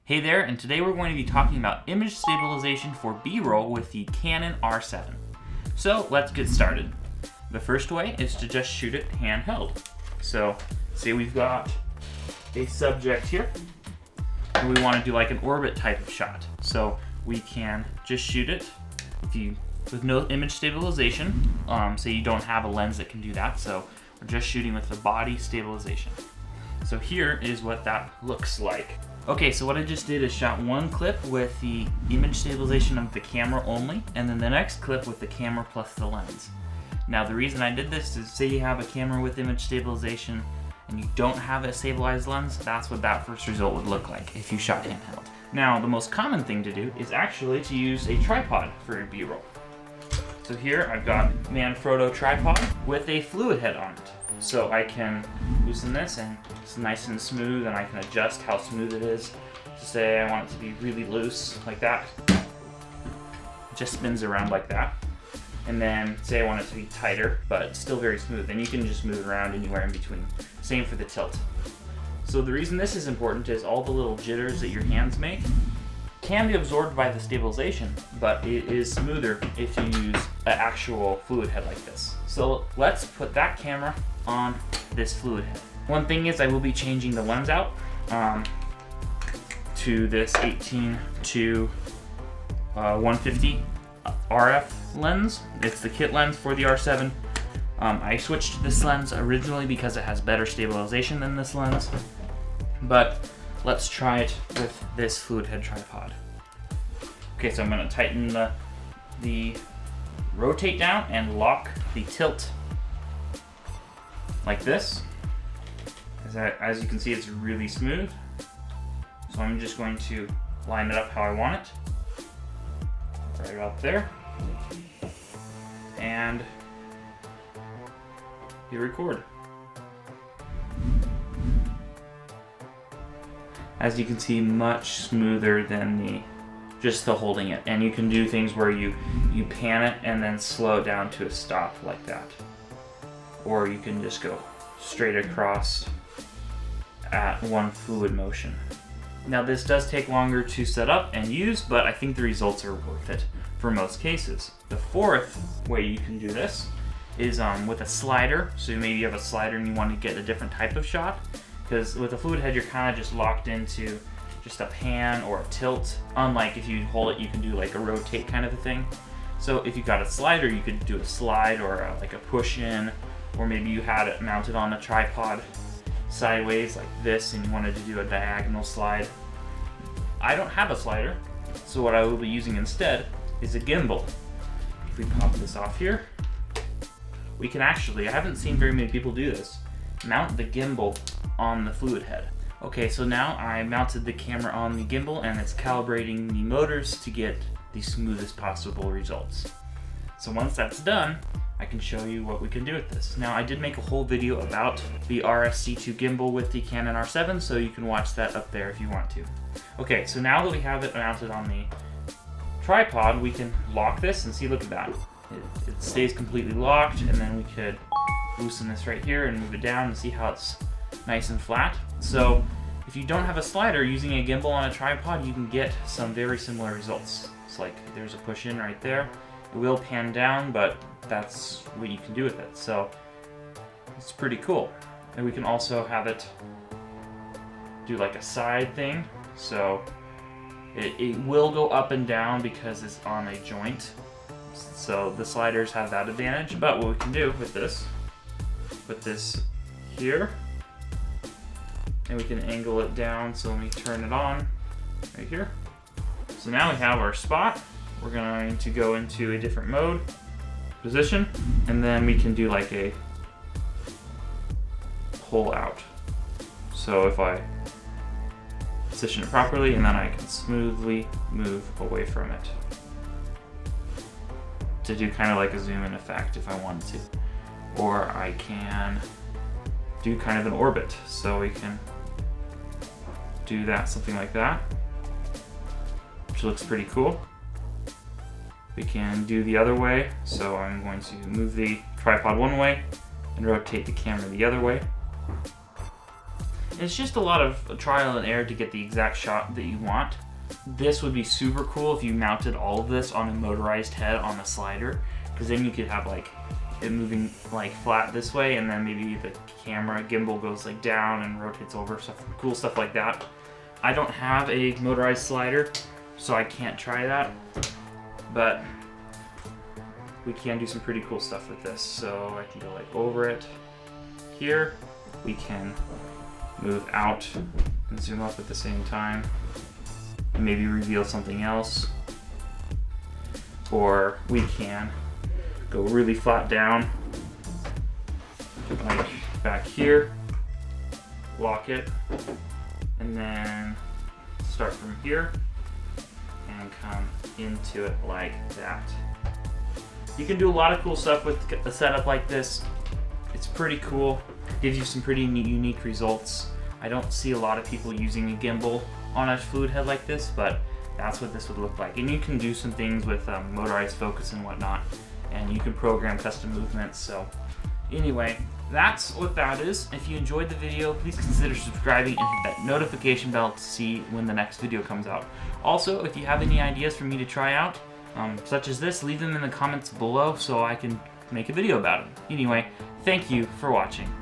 Hey there, and today we're going to be talking about image stabilization for B-roll with the Canon R7. So let's get started. The first way is to just shoot it handheld. So say we've got a subject here, and we want to do like an orbit type of shot. So we can just shoot it with no image stabilization. Say you don't have a lens that can do that, so we're just shooting with the body stabilization. So here is what that looks like. Okay, so what I just did is shot one clip with the image stabilization of the camera only, and then the next clip with the camera plus the lens. Now the reason I did this is say you have a camera with image stabilization and you don't have a stabilized lens, that's what that first result would look like if you shot handheld. Now the most common thing to do is actually to use a tripod for your B-roll. So here I've got Manfrotto tripod with a fluid head on it. So I can loosen this and it's nice and smooth, and I can adjust how smooth it is. So say I want it to be really loose like that. It just spins around like that. And then say I want it to be tighter but still very smooth, and you can just move it around anywhere in between. Same for the tilt. So the reason this is important is all the little jitters that your hands make can be absorbed by the stabilization, but it is smoother if you use an actual fluid head like this. So let's put that camera on this fluid head. One thing is I will be changing the lens out to this 18 to 150 RF lens. It's the kit lens for the R7. I switched to this lens originally because it has better stabilization than this lens, but let's try it with this fluid head tripod. Okay, so I'm going to tighten the rotate down and lock the tilt like this. As you can see, it's really smooth. So I'm just going to line it up how I want it. Right about there. And you record. As you can see, much smoother than just the holding it. And you can do things where you pan it and then slow it down to a stop like that. Or you can just go straight across at one fluid motion. Now this does take longer to set up and use, but I think the results are worth it for most cases. The fourth way you can do this is with a slider. So maybe you have a slider and you want to get a different type of shot, because with a fluid head you're kind of just locked into just a pan or a tilt. Unlike if you hold it, you can do like a rotate kind of a thing. So if you got a slider, you could do a slide or like a push in, or maybe you had it mounted on a tripod sideways like this and you wanted to do a diagonal slide. I don't have a slider, so what I will be using instead is a gimbal. If we pop this off here, we can actually, I haven't seen very many people do this, mount the gimbal on the fluid head. Okay, so now I mounted the camera on the gimbal and it's calibrating the motors to get the smoothest possible results. So once that's done, I can show you what we can do with this. Now I did make a whole video about the RS-C2 gimbal with the Canon R7, so you can watch that up there if you want to. Okay, so now that we have it mounted on the tripod, we can lock this and see, look at that. It stays completely locked, and then we could loosen this right here and move it down and see how it's nice and flat. So if you don't have a slider, using a gimbal on a tripod, you can get some very similar results. It's like there's a push in right there. It will pan down, but that's what you can do with it. So it's pretty cool. And we can also have it do like a side thing. So it will go up and down because it's on a joint. So the sliders have that advantage. But what we can do with this, put this here, and we can angle it down. So let me turn it on right here. So now we have our spot. We're going to go into a different mode, position, and then we can do like a pull out. So if I position it properly, and then I can smoothly move away from it to do kind of like a zoom in effect if I wanted to. Or I can do kind of an orbit. So we can do that, something like that, which looks pretty cool. We can do the other way, so I'm going to move the tripod one way and rotate the camera the other way. It's just a lot of trial and error to get the exact shot that you want. This would be super cool if you mounted all of this on a motorized head on a slider, because then you could have like it moving like flat this way, and then maybe the camera gimbal goes like down and rotates over, stuff, cool stuff like that. I don't have a motorized slider, so I can't try that, but we can do some pretty cool stuff with this. So I can go like over it here. We can move out and zoom up at the same time and maybe reveal something else. Or we can go really flat down, like back here, lock it, and then start from here and come into it like that. You can do a lot of cool stuff with a setup like this. It's pretty cool, gives you some pretty unique results. I don't see a lot of people using a gimbal on a fluid head like this, but that's what this would look like. And you can do some things with motorized focus and whatnot, and you can program custom movements. So anyway, that's what that is. If you enjoyed the video, please consider subscribing and hit that notification bell to see when the next video comes out. Also, if you have any ideas for me to try out, such as this, leave them in the comments below so I can make a video about them. Anyway, thank you for watching.